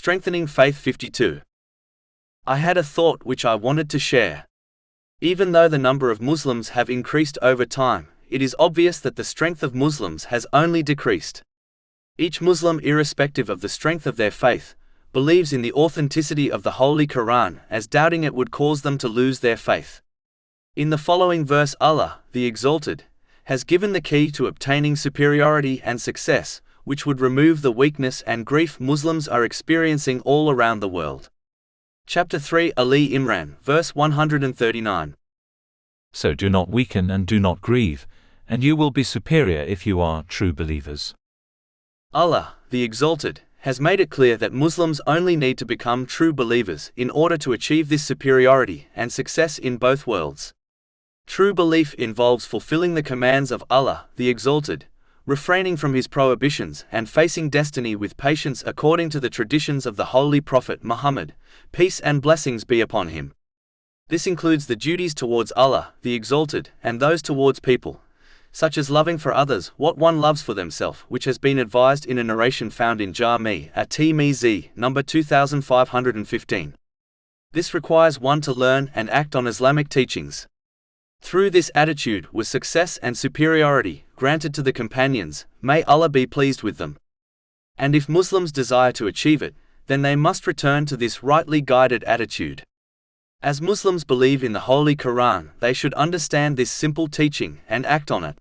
Strengthening Faith 52. I had a thought which I wanted to share. Even though the number of Muslims have increased over time, it is obvious that the strength of Muslims has only decreased. Each Muslim, irrespective of the strength of their faith, believes in the authenticity of the Holy Quran, as doubting it would cause them to lose their faith. In the following verse, Allah, the Exalted, has given the key to obtaining superiority and success, which would remove the weakness and grief Muslims are experiencing all around the world. Chapter 3, Ali Imran, verse 139. So do not weaken and do not grieve, and you will be superior if you are true believers. Allah, the Exalted, has made it clear that Muslims only need to become true believers in order to achieve this superiority and success in both worlds. True belief involves fulfilling the commands of Allah, the Exalted, refraining from his prohibitions and facing destiny with patience according to the traditions of the Holy Prophet Muhammad, peace and blessings be upon him. This includes the duties towards Allah, the Exalted, and those towards people, such as loving for others what one loves for themselves, which has been advised in a narration found in Jami' at-Tirmizi, number 2515. This requires one to learn and act on Islamic teachings. Through this attitude was success and superiority granted to the companions, may Allah be pleased with them. And if Muslims desire to achieve it, then they must return to this rightly guided attitude. As Muslims believe in the Holy Quran, they should understand this simple teaching and act on it.